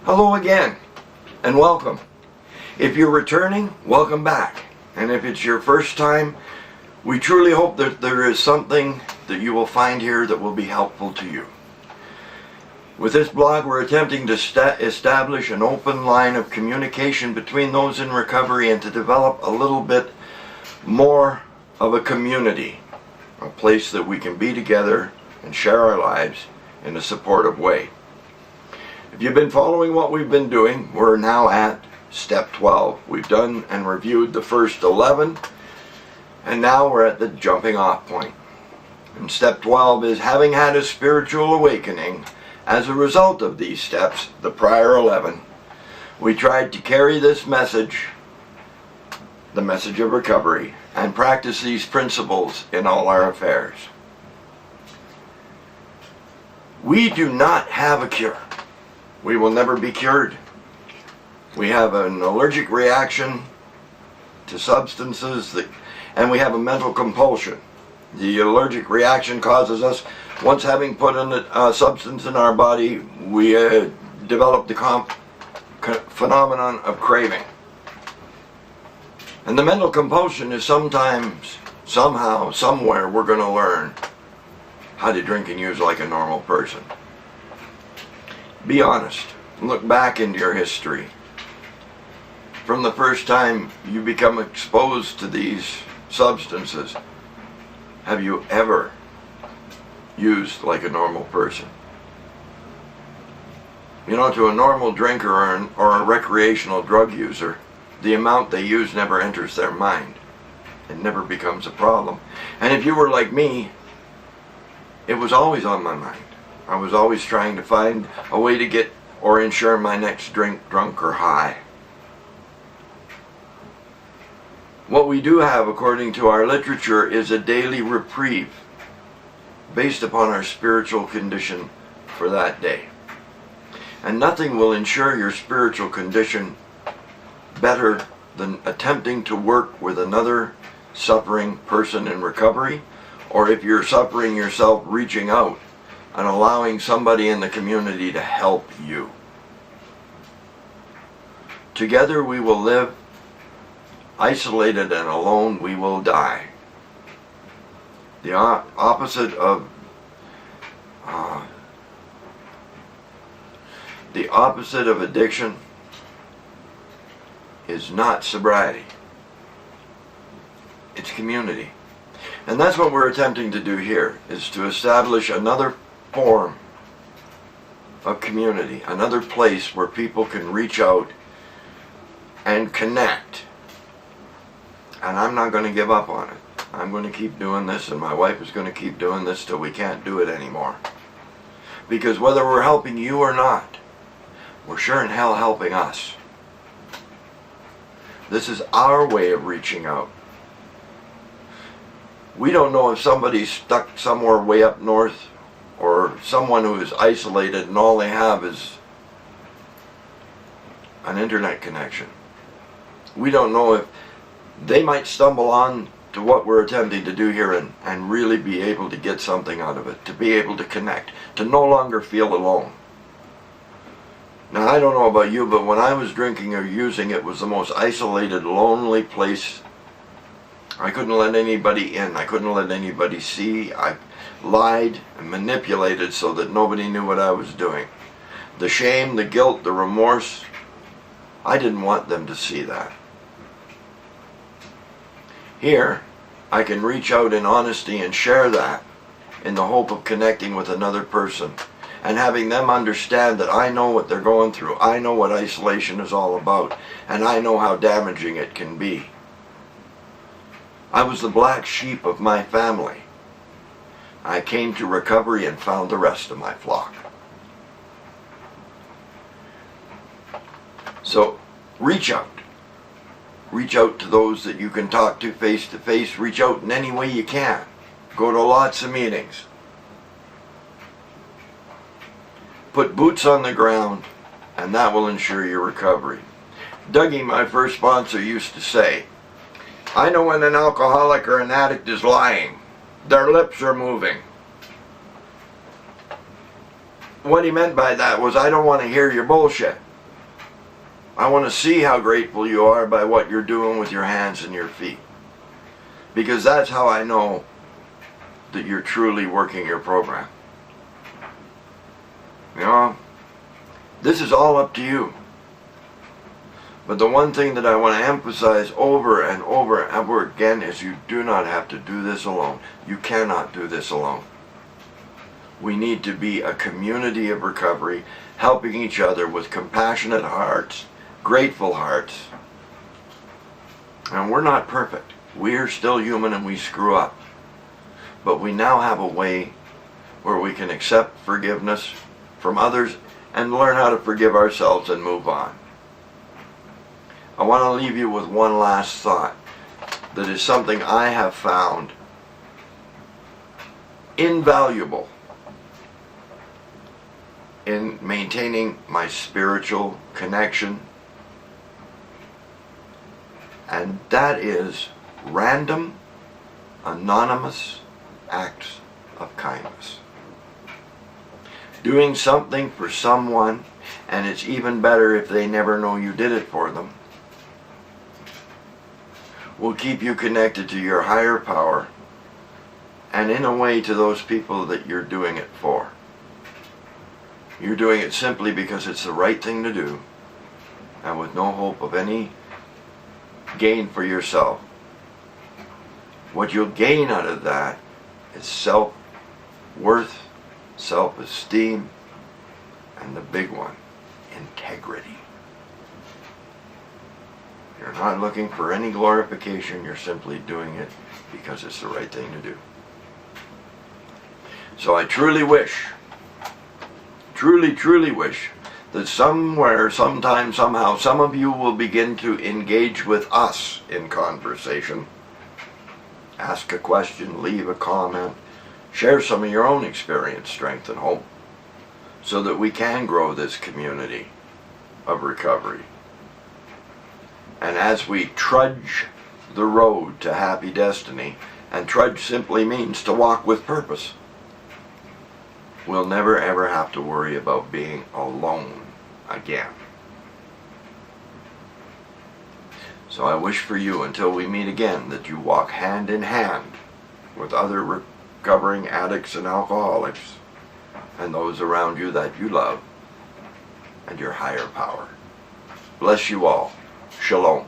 Hello again, and welcome. If you're returning, welcome back. And if it's your first time, we truly hope that there is something that you will find here that will be helpful to you. With this blog, we're attempting to establish an open line of communication between those in recovery and to develop a little bit more of a community, a place that we can be together and share our lives in a supportive way. If you've been following what we've been doing, we're now at step 12. We've done and reviewed the first 11, and now we're at the jumping off point. And step 12 is having had a spiritual awakening. As a result of these steps, the prior 11, we tried to carry this message, the message of recovery, and practice these principles in all our affairs. We do not have a cure. We will never be cured. We have an allergic reaction to substances, and we have a mental compulsion. The allergic reaction causes us, once having put in a substance in our body, we develop the phenomenon of craving. And the mental compulsion is sometimes, somehow, somewhere, we're going to learn how to drink and use like a normal person. Be honest. Look back into your history. From the first time you become exposed to these substances, have you ever used like a normal person? You know, to a normal drinker or a recreational drug user, the amount they use never enters their mind. It never becomes a problem. And if you were like me, it was always on my mind. I was always trying to find a way to get or ensure my next drink, drunk, or high. What we do have, according to our literature, is a daily reprieve based upon our spiritual condition for that day. And nothing will ensure your spiritual condition better than attempting to work with another suffering person in recovery, or if you're suffering yourself, reaching out and allowing somebody in the community to help you. Together we will live. Isolated and alone we will die. The opposite of addiction is not sobriety. It's community. And that's what we're attempting to do here, is to establish another form of community, another place where people can reach out and connect. And I'm not going to give up on it. I'm going to keep doing this, and my wife is going to keep doing this till we can't do it anymore. Because whether we're helping you or not, we're sure in hell helping us. This is our way of reaching out. We don't know if somebody's stuck somewhere way up north, or someone who is isolated and all they have is an internet connection. We don't know if they might stumble on to what we're attempting to do here and really be able to get something out of it, to be able to connect, to no longer feel alone. Now, I don't know about you, but when I was drinking or using, it was the most isolated, lonely place. I couldn't let anybody in. I couldn't let anybody see. I lied and manipulated so that nobody knew what I was doing. The shame, the guilt, the remorse, I didn't want them to see that. Here, I can reach out in honesty and share that in the hope of connecting with another person and having them understand that I know what they're going through. I know what isolation is all about, and I know how damaging it can be. I was the black sheep of my family. I came to recovery and found the rest of my flock. So, reach out. Reach out to those that you can talk to face to face. Reach out in any way you can. Go to lots of meetings. Put boots on the ground, and that will ensure your recovery. Dougie, my first sponsor, used to say, I know when an alcoholic or an addict is lying. Their lips are moving. What he meant by that was, I don't want to hear your bullshit. I want to see how grateful you are by what you're doing with your hands and your feet. Because that's how I know that you're truly working your program. You know, this is all up to you. But the one thing that I want to emphasize over and over and over again is you do not have to do this alone. You cannot do this alone. We need to be a community of recovery, helping each other with compassionate hearts, grateful hearts. And we're not perfect. We are still human and we screw up. But we now have a way where we can accept forgiveness from others and learn how to forgive ourselves and move on. I want to leave you with one last thought that is something I have found invaluable in maintaining my spiritual connection, and that is random, anonymous acts of kindness. Doing something for someone, and it's even better if they never know you did it for them, will keep you connected to your higher power and in a way to those people that you're doing it for. You're doing it simply because it's the right thing to do and with no hope of any gain for yourself. What you'll gain out of that is self-worth, self-esteem, and the big one, integrity. You're not looking for any glorification, you're simply doing it because it's the right thing to do. So I truly wish, truly wish that somewhere, sometime, somehow, some of you will begin to engage with us in conversation. Ask a question, leave a comment, share some of your own experience, strength, and hope, so that we can grow this community of recovery. And as we trudge the road to happy destiny, and trudge simply means to walk with purpose, we'll never ever have to worry about being alone again. So I wish for you, until we meet again, that you walk hand in hand with other recovering addicts and alcoholics and those around you that you love and your higher power. Bless you all. Shalom.